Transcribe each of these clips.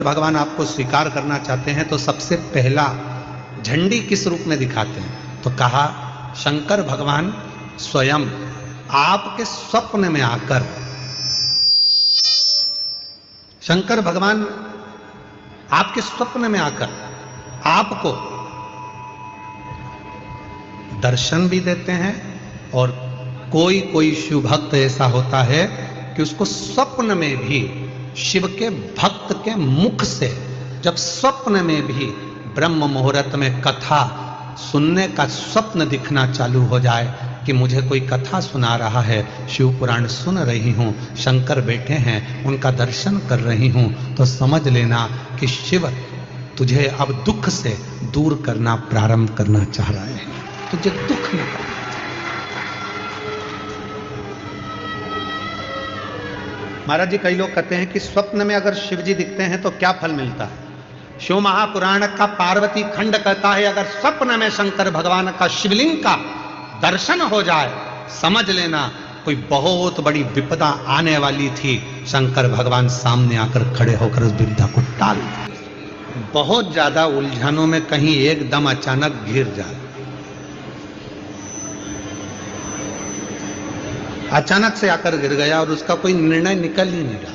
भगवान आपको स्वीकार करना चाहते हैं तो सबसे पहला झंडी किस रूप में दिखाते हैं? तो कहा शंकर भगवान स्वयं आपके स्वप्न में आकर, शंकर भगवान आपके स्वप्न में आकर आपको दर्शन भी देते हैं। और कोई कोई शिव भक्त ऐसा होता है कि उसको स्वप्न में भी शिव के भक्त के मुख से, जब स्वप्न में भी ब्रह्म मुहूर्त में कथा सुनने का स्वप्न दिखना चालू हो जाए कि मुझे कोई कथा सुना रहा है, शिव पुराण सुन रही हूं, शंकर बैठे हैं, उनका दर्शन कर रही हूं, तो समझ लेना कि शिव तुझे अब दुख से दूर करना प्रारंभ करना चाह रहा है, तुझे दुख में करना। महाराज जी, कई लोग कहते हैं कि स्वप्न में अगर शिव जी दिखते हैं तो क्या फल मिलता है? शिव महापुराण का पार्वती खंड कहता है अगर स्वप्न में शंकर भगवान का शिवलिंग का दर्शन हो जाए, समझ लेना कोई बहुत बड़ी विपदा आने वाली थी, शंकर भगवान सामने आकर खड़े होकर उस विपदा को टाल दिया। बहुत ज्यादा उलझनों में कहीं एकदम अचानक घिर जाए, अचानक से आकर गिर गया और उसका कोई निर्णय निकल ही नहीं रहा,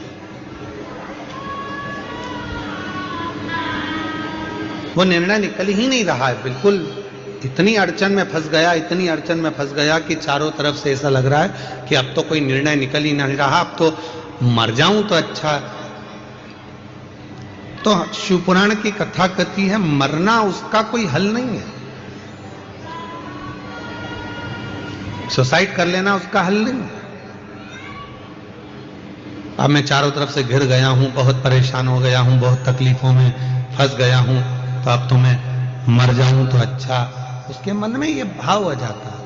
वो निर्णय निकल ही नहीं रहा है, बिल्कुल इतनी अड़चन में फंस गया, इतनी अड़चन में फंस गया कि चारों तरफ से ऐसा लग रहा है कि अब तो कोई निर्णय निकल ही नहीं रहा, अब तो मर जाऊं तो अच्छा। तो शिवपुराण की कथा कहती है मरना उसका कोई हल नहीं है, सुसाइड कर लेना उसका हल नहीं। अब मैं चारों तरफ से घिर गया हूं, बहुत परेशान हो गया हूं, बहुत तकलीफों में फंस गया हूं, तो अब तो मैं मर जाऊं तो अच्छा, उसके मन में ये भाव आ जाता है।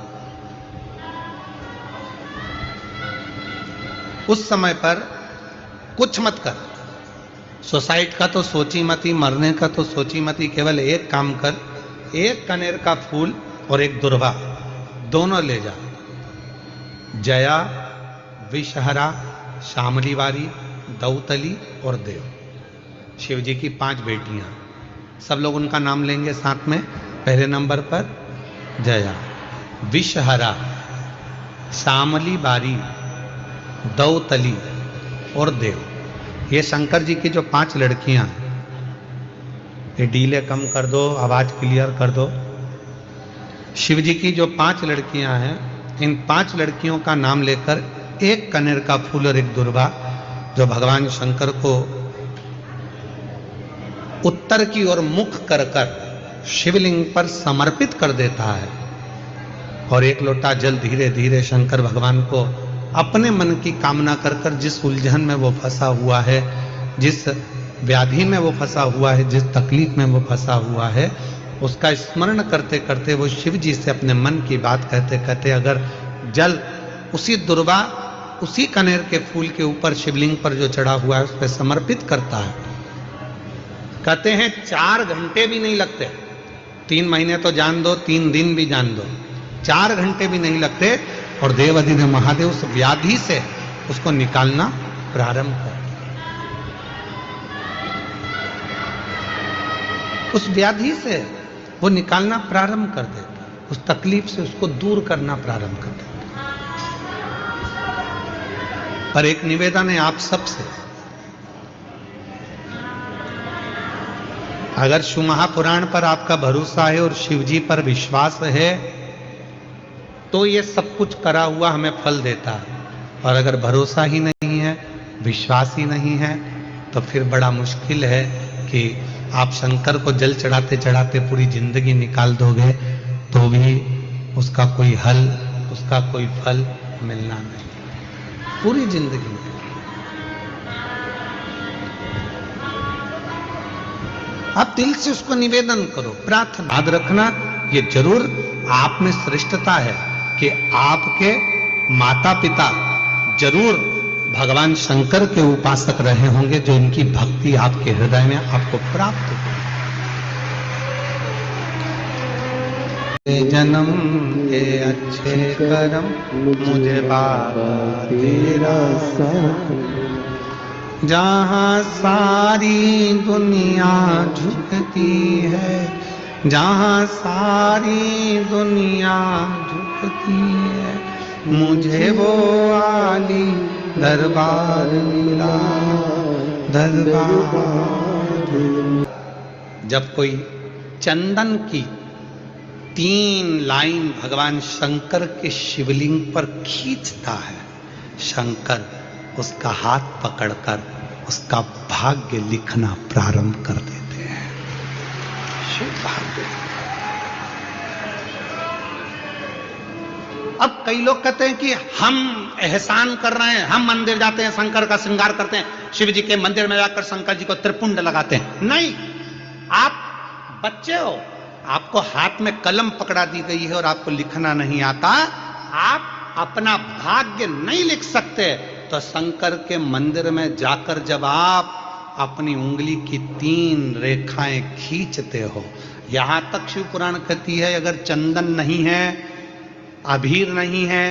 उस समय पर कुछ मत कर, सुसाइड का तो सोची मत ही, मरने का तो सोची मत ही, केवल एक काम कर, एक कनेर का फूल और एक दुर्वा दोनों ले जा। जया, विषहरा, शामली वारी, दौतली और देव, शिव जी की 5 बेटियां, सब लोग उनका नाम लेंगे साथ में। पहले नंबर पर जया, विषहरा, शामली बारी, दौतली और देव, ये शंकर जी की जो 5 लड़कियां हैं। ये डीले कम कर दो, आवाज क्लियर कर दो। शिव जी की जो 5 लड़कियां हैं, इन 5 लड़कियों का नाम लेकर एक कनेर का फूल और एक दुर्वा जो भगवान शंकर को उत्तर की ओर मुख कर कर शिवलिंग पर समर्पित कर देता है, और एक लोटा जल धीरे धीरे शंकर भगवान को अपने मन की कामना कर कर, जिस उलझन में वो फंसा हुआ है, जिस व्याधि में वो फंसा हुआ है, जिस तकलीफ में वो फंसा हुआ है, उसका स्मरण करते करते वो शिव जी से अपने मन की बात कहते कहते अगर जल उसी दुर्वा, उसी कनेर के फूल के ऊपर शिवलिंग पर जो चढ़ा हुआ है उस पर समर्पित करता है, कहते हैं 4 घंटे भी नहीं लगते, 3 महीने तो जान दो, 3 दिन भी जान दो, 4 घंटे भी नहीं लगते, और देवाधिदेव महादेव उस व्याधि से उसको निकालना प्रारंभ कर, उस व्याधि से वो निकालना प्रारंभ कर देता, उस तकलीफ से उसको दूर करना प्रारंभ कर देता। पर एक निवेदन है आप सबसे, अगर शिव महापुराण पर आपका भरोसा है और शिव जी पर विश्वास है तो ये सब कुछ करा हुआ हमें फल देता है, और अगर भरोसा ही नहीं है, विश्वास ही नहीं है, तो फिर बड़ा मुश्किल है कि आप शंकर को जल चढ़ाते चढ़ाते पूरी जिंदगी निकाल दोगे तो भी उसका कोई हल, उसका कोई फल मिलना नहीं, पूरी जिंदगी। आप दिल से उसको निवेदन करो, प्रार्थना। याद रखना ये जरूर आप में श्रेष्ठता है कि आपके माता पिता जरूर भगवान शंकर के उपासक रहे होंगे, जो इनकी भक्ति आपके हृदय में आपको प्राप्त हो। जन्म के अच्छे कर्म मुझे बाबा तेरा जहाँ सारी दुनिया झुकती है, जहाँ सारी दुनिया झुकती है, मुझे वो आली दरबार मिला, दरबार। जब कोई चंदन की 3 लाइन भगवान शंकर के शिवलिंग पर खींचता है, शंकर उसका हाथ पकड़कर उसका भाग्य लिखना प्रारंभ कर देते हैं। शिव भाग्य। अब कई लोग कहते हैं कि हम एहसान कर रहे हैं, हम मंदिर जाते हैं, शंकर का श्रृंगार करते हैं, शिव जी के मंदिर में जाकर शंकर जी को त्रिपुंड लगाते हैं। नहीं, आप बच्चे हो, आपको हाथ में कलम पकड़ा दी गई है और आपको लिखना नहीं आता, आप अपना भाग्य नहीं लिख सकते, तो शंकर के मंदिर में जाकर जब आप अपनी उंगली की 3 रेखाएं खींचते हो, यहां तक शिव पुराण कहती है अगर चंदन नहीं है, अबीर नहीं है,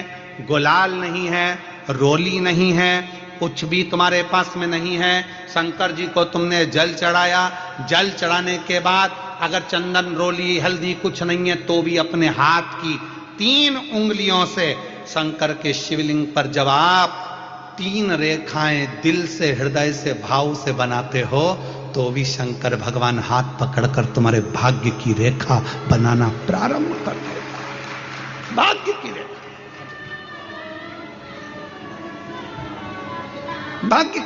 गुलाल नहीं है, रोली नहीं है, कुछ भी तुम्हारे पास में नहीं है, शंकर जी को तुमने जल चढ़ाया, जल चढ़ाने के बाद अगर चंदन रोली हल्दी कुछ नहीं है तो भी अपने हाथ की 3 उंगलियों से शंकर के शिवलिंग पर जब आप 3 रेखाएं दिल से, हृदय से, भाव से बनाते हो, तो भी शंकर भगवान हाथ पकड़कर तुम्हारे भाग्य की रेखा बनाना प्रारंभ कर देगा। भाग्य की रेखा, भाग्य की